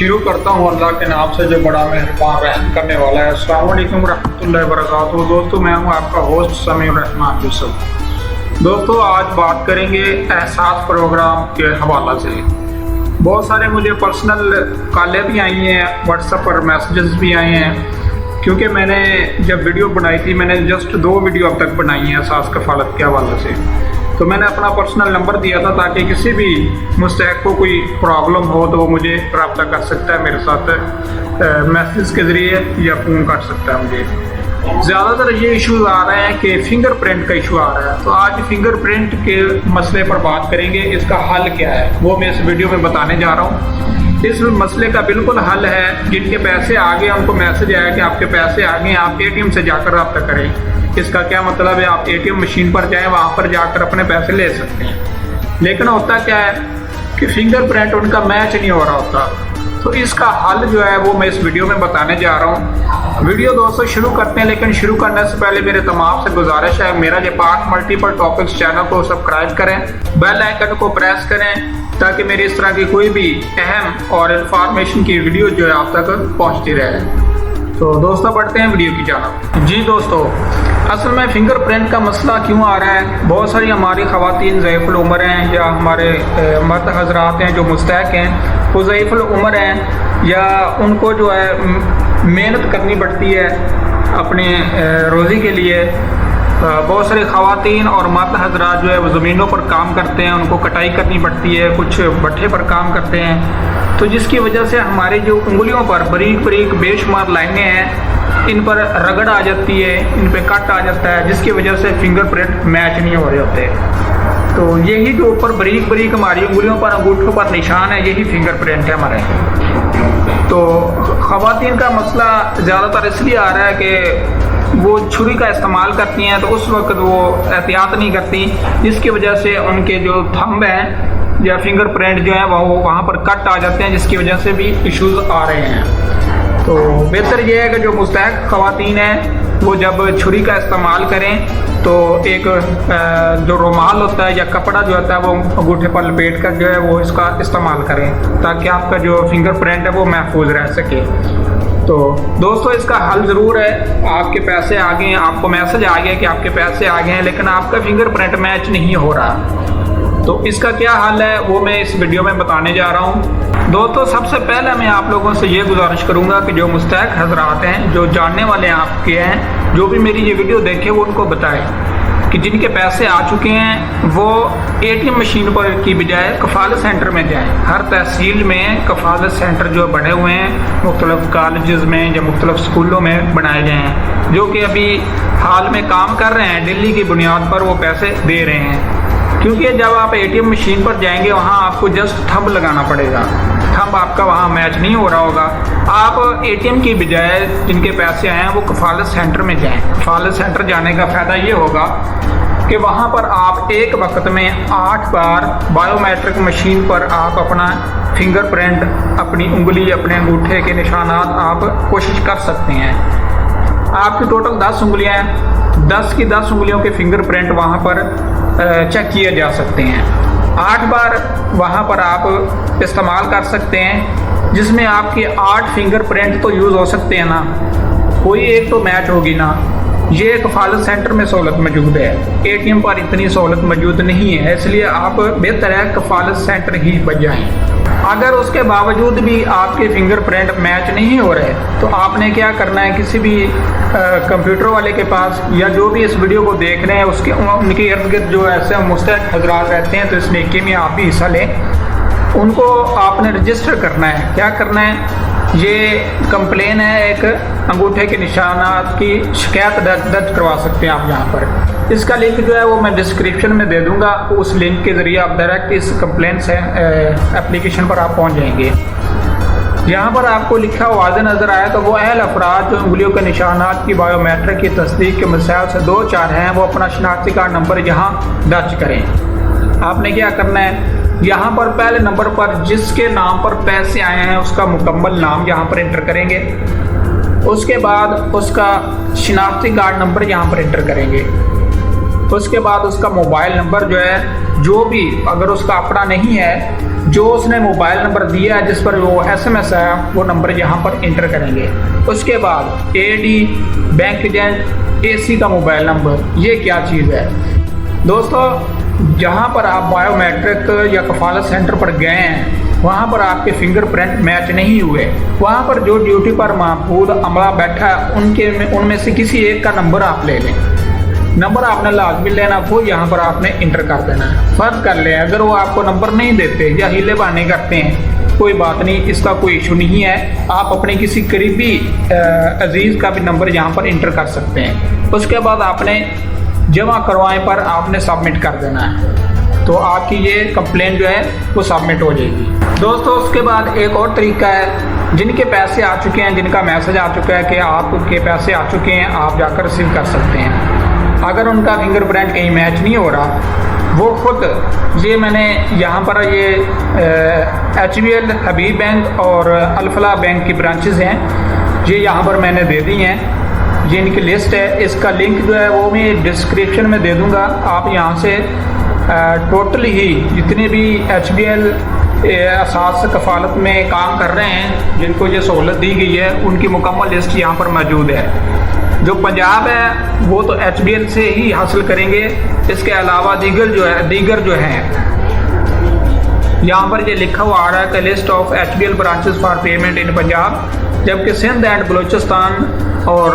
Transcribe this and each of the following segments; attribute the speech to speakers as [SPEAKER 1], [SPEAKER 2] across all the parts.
[SPEAKER 1] शुरू करता हूँ अल्लाह के नाम से जो बड़ा मेहरबान रहम करने वाला है। अस्सलाम वालेकुम रहमतुल्लाहि व बरकातुहू। दोस्तों मैं हूँ आपका होस्ट समीउर रहमान यूसुफ। दोस्तों आज बात करेंगे एहसास प्रोग्राम के हवाला से। बहुत सारे मुझे पर्सनल कॉलें भी आई हैं, व्हाट्सएप पर मैसेजेस भी आए हैं, क्योंकि मैंने जब वीडियो बनाई थी मैंने जस्ट 2 वीडियो अब तक बनाई हैं एहसास कफालत के हवाले से। तो मैंने अपना पर्सनल नंबर दिया था ताकि किसी भी मुस्तहक को कोई प्रॉब्लम हो तो वो मुझे रब्ता कर सकता है मेरे साथ मैसेज के ज़रिए या फ़ोन कर सकता है मुझे। ज़्यादातर ये इशूज़ आ रहे हैं कि फ़िंगरप्रिंट का इशू आ रहा है, तो आज फ़िंगरप्रिंट के मसले पर बात करेंगे। इसका हल क्या है वो मैं इस वीडियो में बताने जा रहा हूँ। इस मसले का बिल्कुल हल है। जिनके पैसे आ गए उनको मैसेज आया कि आपके पैसे आ गए, आप ATM से जाकर रब्ता करें। इसका क्या मतलब है, आप ATM मशीन पर जाएं, वहाँ पर जाकर अपने पैसे ले सकते हैं। लेकिन होता क्या है कि फिंगरप्रिंट उनका मैच नहीं हो रहा होता। तो इसका हल जो है वो मैं इस वीडियो में बताने जा रहा हूँ। वीडियो दोस्तों शुरू करते हैं, लेकिन शुरू करने से पहले मेरे तमाम से गुजारिश है, मेरा ये पार्ट मल्टीपल टॉपिक्स चैनल को सब्सक्राइब करें, बेल आइकन को प्रेस करें ताकि मेरी इस तरह की कोई भी अहम और इंफॉर्मेशन की वीडियो जो है आप तक पहुँचती रहे। तो दोस्तों बढ़ते हैं वीडियो की जानिब। जी दोस्तों, असल में फ़िंगरप्रिंट का मसला क्यों आ रहा है, बहुत सारी हमारी ख़वातीन ज़ईफ़ुल उम्र हैं या हमारे मर्द हज़रात हैं जो मुस्तहक हैं, वो ज़ईफ़ुल उम्र हैं या उनको जो है मेहनत करनी पड़ती है अपने रोज़ी के लिए। बहुत सारी ख़वातीन और मर्द हज़रात जो है वो ज़मीनों पर काम करते हैं, उनको कटाई करनी पड़ती है, कुछ भट्ठे पर काम करते हैं, तो जिसकी वजह से हमारी जो उंगलियों पर बारीक बारीक बेशुमार लाइनें हैं इन पर रगड़ आ जाती है, इन पे कट आ जाता है, जिसकी वजह से फिंगरप्रिंट मैच नहीं हो रहे होते। तो यही जो ऊपर बारीक बारीक हमारी उंगलियों पर अंगूठों पर निशान है, यही फिंगरप्रिंट है हमारे। तो ख़वातीन का मसला ज़्यादातर इसलिए आ रहा है कि वो छुरी का इस्तेमाल करती हैं तो उस वक्त वो एहतियात नहीं करती, जिसकी वजह से उनके जो थंब हैं या फिंगरप्रिंट जो है वो वहाँ पर कट आ जाते हैं, जिसकी वजह से भी इश्यूज़ आ रहे हैं। तो बेहतर ये है कि जो मुस्तहक ख़वातीन हैं वो जब छुरी का इस्तेमाल करें तो एक जो रुमाल होता है या कपड़ा जो होता है वो अंगूठे पर लपेट कर जो है वो इसका इस्तेमाल करें ताकि आपका जो फिंगरप्रिंट है वो महफूज रह सके। तो दोस्तों इसका हल ज़रूर है। आपके पैसे आ गए हैं, आपको मैसेज आ गया कि आपके पैसे आ गए हैं, लेकिन आपका फिंगरप्रिंट मैच नहीं हो रहा। तो इसका क्या हल है वो मैं इस वीडियो में बताने जा रहा हूँ। दोस्तों सबसे पहले मैं आप लोगों से ये गुजारिश करूँगा कि जो मुस्तहक हज़रात हैं, जो जानने वाले आपके हैं, जो भी मेरी ये वीडियो देखे वो उनको बताएं कि जिनके पैसे आ चुके हैं वो ATM मशीन पर की बजाय कफ़ालत सेंटर में जाएं। हर तहसील में कफ़ालत सेंटर जो बने हुए हैं मुख्तलिफ़ कॉलेजेस में या मुख्तलिफ़ स्कूलों में बनाए गए हैं, जो कि अभी हाल में काम कर रहे हैं, डेली की बुनियाद पर वो पैसे दे रहे हैं। क्योंकि जब आप ATM मशीन पर जाएंगे वहाँ आपको जस्ट थंब लगाना पड़ेगा, थंब आपका वहाँ मैच नहीं हो रहा होगा। आप ATM की बजाय जिनके पैसे आए हैं वो कफ़ालत सेंटर में जाएं। कफ़ालत सेंटर जाने का फ़ायदा ये होगा कि वहाँ पर आप एक वक्त में 8 बार बायोमेट्रिक मशीन पर आप अपना फिंगरप्रिंट, अपनी उंगली, अपने अंगूठे के निशानात आप कोशिश कर सकते हैं। आपकी टोटल 10 उंगलियाँ हैं, 10 की 10 उंगलियों के फिंगरप्रिंट वहाँ पर चेक किए जा सकते हैं। 8 बार वहाँ पर आप इस्तेमाल कर सकते हैं, जिसमें आपके 8 फिंगरप्रिंट तो यूज़ हो सकते हैं ना, कोई एक तो मैच होगी ना। ये कफ़ालत सेंटर में सहूलत मौजूद है, ATM पर इतनी सहूलत मौजूद नहीं है, इसलिए आप बेहतर है कफ़ालत सेंटर ही बजाएं। अगर उसके बावजूद भी आपके फिंगरप्रिंट मैच नहीं हो रहे तो आपने क्या करना है, किसी भी कंप्यूटर वाले के पास या जो भी इस वीडियो को देख रहे हैं उसके उनके इर्द गिर्द जो ऐसे मुस्तहक हज़रात रहते हैं तो इस नेकी में आप भी हिस्सा लें। उनको आपने रजिस्टर करना है। क्या करना है, ये कंप्लेन है, एक अंगूठे के निशानात की शिकायत दर्ज करवा सकते हैं आप यहाँ पर। इसका लिंक जो है वो मैं डिस्क्रिप्शन में दे दूँगा, उस लिंक के ज़रिए आप डायरेक्ट इस कंप्लेन से एप्लीकेशन पर आप पहुँच जाएंगे। यहाँ पर आपको लिखा वाज़े नज़र आया तो वो अहल अफराद जो उंगलियों के निशानात की बायोमेट्रिक की तस्दीक के मसाइल से 2-4 हैं वो अपना शनाख्ती कार्ड नंबर यहाँ दर्ज करें। आपने क्या करना है, यहाँ पर पहले नंबर पर जिसके नाम पर पैसे आए हैं उसका मुकम्मल नाम यहाँ पर एंटर करेंगे। उसके बाद उसका शनाख्ती कार्ड नंबर यहाँ पर एंटर करेंगे। उसके बाद उसका मोबाइल नंबर जो है, जो भी अगर उसका अपना नहीं है जो उसने मोबाइल नंबर दिया है जिस पर वो SMS है वो नंबर यहाँ पर इंटर करेंगे। उसके बाद AD बैंक एजेंट AC का मोबाइल नंबर, ये क्या चीज़ है दोस्तों, जहाँ पर आप बायोमेट्रिक या कफालत सेंटर पर गए हैं वहाँ पर आपके फिंगरप्रिंट मैच नहीं हुए, वहाँ पर जो ड्यूटी पर महफूज अमला बैठा है उनमें से किसी एक का नंबर आप ले लें। नंबर आपने लाजमी लेना, वो यहाँ पर आपने इंटर कर देना है। फर्ज कर लें अगर वो आपको नंबर नहीं देते या हीले बहाने करते हैं, कोई बात नहीं, इसका कोई इशू नहीं है। आप अपने किसी करीबी अजीज़ का भी नंबर यहाँ पर इंटर कर सकते हैं। उसके बाद आपने जमा करवाएं पर आपने सबमिट कर देना है, तो आपकी ये कंप्लेंट जो है वो सबमिट हो जाएगी। दोस्तों उसके बाद एक और तरीका है, जिनके पैसे आ चुके हैं, जिनका मैसेज आ चुका है कि आपके पैसे आ चुके हैं, आप जाकर रिसीव कर सकते हैं। अगर उनका फिंगरप्रिंट कहीं मैच नहीं हो रहा, वो खुद, ये मैंने यहाँ पर ये HBL हबीब बैंक और अल्फला बैंक की ब्रांचेस हैं, ये यहाँ पर मैंने दे दी हैं, ये इनकी लिस्ट है। इसका लिंक जो है वो मैं डिस्क्रिप्शन में दे दूँगा। आप यहाँ से टोटल ही जितने भी HBL असास कफालत में काम कर रहे हैं, जिनको ये सहूलत दी गई है, उनकी मुकम्मल लिस्ट यहाँ पर मौजूद है। जो पंजाब है वो तो HBL से ही हासिल करेंगे, इसके अलावा दीगर जो हैं यहाँ पर ये लिखा हुआ आ रहा है कि list of HBL branches for payment in Punjab, जबकि सिंध एंड बलूचिस्तान और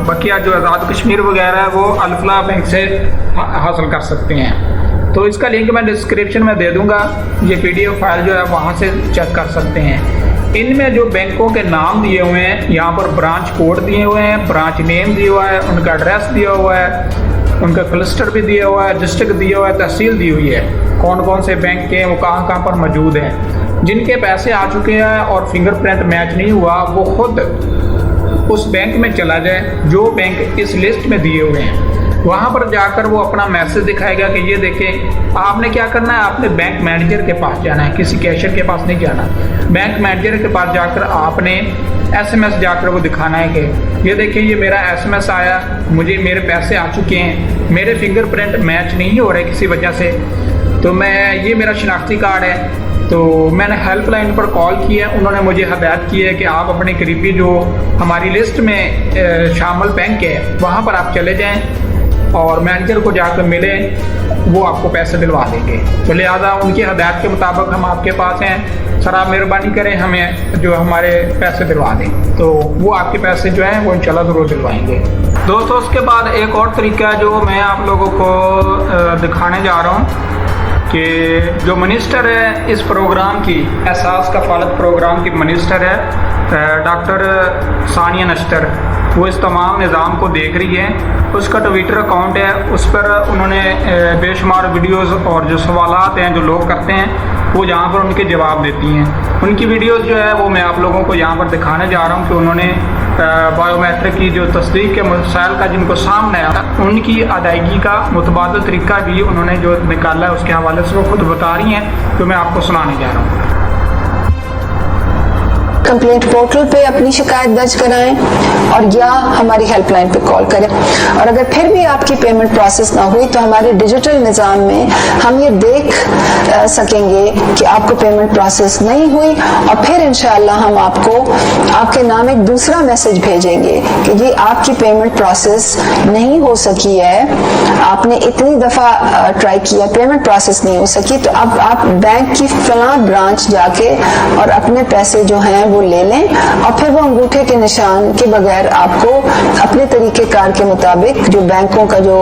[SPEAKER 1] बकिया जो आज़ाद कश्मीर वगैरह है वो अल्फला बैंक से हासिल कर सकते हैं। तो इसका लिंक मैं डिस्क्रिप्शन में दे दूंगा, ये PDF फाइल जो है वहाँ से चेक कर सकते हैं। इनमें जो बैंकों के नाम दिए हुए हैं, यहाँ पर ब्रांच कोड दिए हुए हैं, ब्रांच नेम दिया हुआ है, उनका एड्रेस दिया हुआ है, उनका क्लस्टर भी दिया हुआ है, डिस्ट्रिक्ट दिया हुआ है, तहसील दी हुई है, कौन कौन से बैंक के वो कहाँ कहाँ पर मौजूद हैं। जिनके पैसे आ चुके हैं और फिंगरप्रिंट मैच नहीं हुआ, वो खुद उस बैंक में चला जाए जो बैंक इस लिस्ट में दिए हुए हैं। वहाँ पर जाकर वो अपना मैसेज दिखाएगा कि ये देखें। आपने क्या करना है, आपने बैंक मैनेजर के पास जाना है, किसी कैशियर के पास नहीं जाना। बैंक मैनेजर के पास जाकर आपने SMS जाकर वो दिखाना है कि ये देखिए ये मेरा SMS आया, मुझे मेरे पैसे आ चुके हैं, मेरे फिंगरप्रिंट मैच नहीं हो रहे किसी वजह से, तो मैं ये मेरा शनाख्ती कार्ड है। तो मैंने हेल्पलाइन पर कॉल किया, उन्होंने मुझे हदायत की है कि आप अपने करीबी जो हमारी लिस्ट में शामिल बैंक है वहाँ पर आप चले जाएँ और मैनेजर को जाकर मिलें, वो आपको पैसे दिलवा देंगे। तो लिहाजा उनकी हदायत के मुताबिक हम आपके पास हैं, सर आप मेहरबानी करें हमें जो हमारे पैसे दिलवा दें। तो वो आपके पैसे जो हैं वो इंशाल्लाह ज़रूर दिलवाएंगे। दोस्तों उसके बाद एक और तरीका जो मैं आप लोगों को दिखाने जा रहा हूँ कि जो मिनिस्टर है इस प्रोग्राम की, एहसास कफालत प्रोग्राम की मिनिस्टर है डॉक्टर सानिया नश्तर, वो इस तमाम निज़ाम को देख रही है। उसका ट्विटर अकाउंट है, उस पर उन्होंने बेशुमार वीडियोस और जो सवालात हैं जो लोग करते हैं वो यहाँ पर उनके जवाब देती हैं। उनकी वीडियोस जो है वो मैं आप लोगों को यहाँ पर दिखाने जा रहा हूँ कि उन्होंने बायोमेट्रिक की जो तस्दीक के मसाइल का जिनको सामने आया, उनकी अदायगी का मुतबादल तरीका भी उन्होंने जो निकाला है उसके हवाले से वो खुद बता रही हैं, तो मैं आपको सुनाने जा रहा हूँ।
[SPEAKER 2] कंप्लेंट पोर्टल पे अपनी शिकायत दर्ज कराएं और या हमारी हेल्पलाइन पे कॉल करें। और अगर फिर भी आपकी पेमेंट प्रोसेस ना हुई तो हमारे डिजिटल निज़ाम में हम ये देख सकेंगे कि आपको पेमेंट प्रोसेस नहीं हुई, और फिर इंशाअल्लाह हम आपको आपके नाम एक दूसरा मैसेज भेजेंगे कि ये आपकी पेमेंट प्रोसेस नहीं हो सकी है, आपने इतनी दफ़ा ट्राई किया, पेमेंट प्रोसेस नहीं हो सकी, तो अब आप बैंक की फलां ब्रांच जाके और अपने पैसे जो हैं वो ले लें, और फिर वो अंगूठे के निशान के बगैर आपको अपने तरीक़ेकार के मुताबिक, जो बैंकों का जो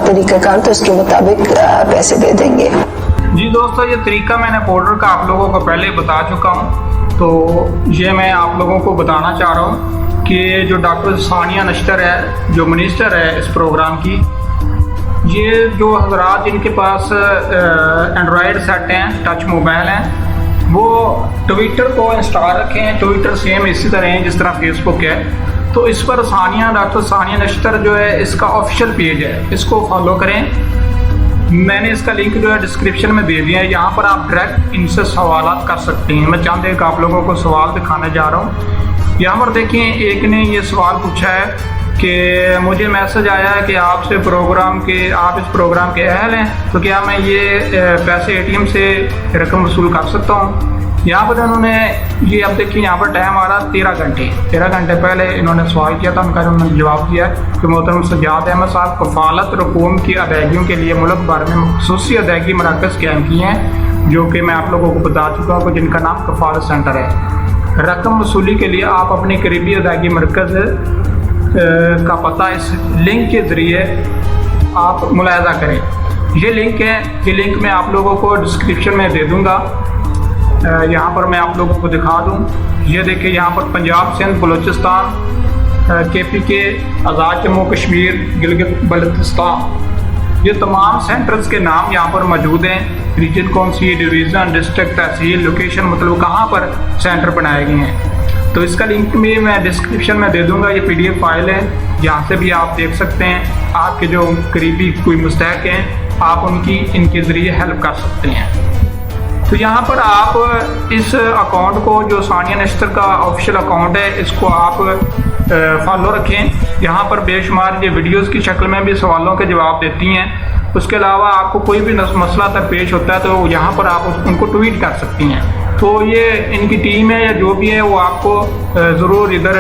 [SPEAKER 2] तरीक़ेकार तो उसके मुताबिक पैसे दे देंगे।
[SPEAKER 1] जी दोस्तों, ये तरीका मैंने पोर्टल का आप लोगों को पहले बता चुका हूँ, तो ये मैं आप लोगों को बताना चाह रहा हूँ कि जो डॉक्टर सानिया नश्तर है, जो मिनिस्टर है इस प्रोग्राम की, ये जो हजरात जिनके पास एंड्रॉयड सेट हैं, टच मोबाइल हैं, वो ट्विटर को इंस्टॉल रखें हैं। ट्विटर सेम इसी तरह है जिस तरह फेसबुक है, तो इस पर डॉक्टर सानिया नश्तर जो है इसका ऑफिशियल पेज है, इसको फॉलो करें। मैंने इसका लिंक जो है डिस्क्रिप्शन में दे दिया है, यहाँ पर आप डायरेक्ट इनसे सवाल कर सकते हैं। मैं चाहते हैं कि आप लोगों को सवाल दिखाने जा रहा हूँ। यहाँ पर देखिए, एक ने ये सवाल पूछा है कि मुझे मैसेज आया है कि आप इस प्रोग्राम के अहल हैं, तो क्या मैं ये पैसे एटीएम से रकम वसूल कर सकता हूँ। यहाँ पर उन्होंने ये, अब देखिए यहाँ पर टाइम आ रहा 13 घंटे पहले इन्होंने सवाल किया था, उन्होंने जवाब दिया कि मोहतरम सज्जाद अहमद साहब कफ़ालत रकूम की अदायगियों के लिए मुल्क भर में ख़ुसूसी अदायगी मराकज़ कायम किए हैं, जो कि मैं आप लोगों को बता चुका हूँ, जिनका नाम कफ़ालत सेंटर है। रकम वसूली के लिए आप अपने करीबी अदायगी मरकज़ का पता इस लिंक के ज़रिए आप मुलाहजा करें। ये लिंक है, ये लिंक मैं आप लोगों को डिस्क्रिप्शन में दे दूँगा। यहाँ पर मैं आप लोगों को दिखा दूँ, ये देखिए यहाँ पर पंजाब, सिंध, बलूचिस्तान, KPK, आज़ाद जम्मू कश्मीर, गिलगित बल्तिस्तान, ये तमाम सेंटर्स के नाम यहाँ पर मौजूद हैं। रीजन कौन सी, डिवीज़न, डिस्ट्रिक्ट, तहसील, लोकेशन, मतलब कहाँ पर सेंटर बनाए गए हैं। तो इसका लिंक भी मैं डिस्क्रिप्शन में दे दूँगा। ये PDF फाइल है, यहाँ से भी आप देख सकते हैं। आपके जो करीबी कोई मुस्तहक हैं, आप उनकी इनके ज़रिए हेल्प कर सकते हैं। तो यहाँ पर आप इस अकाउंट को, जो सानिया नश्तर का ऑफिशियल अकाउंट है, इसको आप फॉलो रखें। यहाँ पर बेशुमार ये वीडियोस की शक्ल में भी सवालों के जवाब देती हैं। उसके अलावा आपको कोई भी मसला दरपेश होता है तो यहाँ पर आप उनको ट्वीट कर सकती हैं। तो ये इनकी टीम है या जो भी है, वो आपको ज़रूर इधर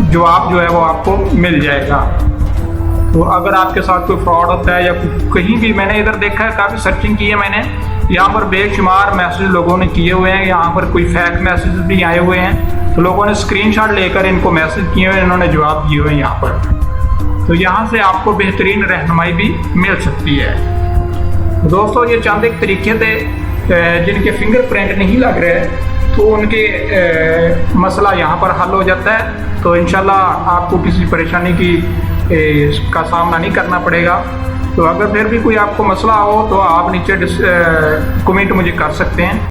[SPEAKER 1] जवाब जो है वो आपको मिल जाएगा। तो अगर आपके साथ कोई फ्रॉड होता है या कहीं भी, मैंने इधर देखा है, काफ़ी सर्चिंग की है मैंने, यहाँ पर बेशुमार मैसेज लोगों ने किए हुए हैं। यहाँ पर कोई फेक मैसेज भी आए हुए हैं, तो लोगों ने स्क्रीनशॉट लेकर इनको मैसेज किए हुए हैं, इन्होंने जवाब दिए हुए हैं यहाँ पर। तो यहाँ से आपको बेहतरीन रहनुमाई भी मिल सकती है। दोस्तों, ये चंद एक तरीके थे जिनके फिंगरप्रिंट नहीं लग रहे, तो उनके मसला यहाँ पर हल हो जाता है। तो इंशाल्लाह आपको किसी परेशानी का सामना नहीं करना पड़ेगा। तो अगर फिर भी कोई आपको मसला हो तो आप नीचे कमेंट मुझे कर सकते हैं।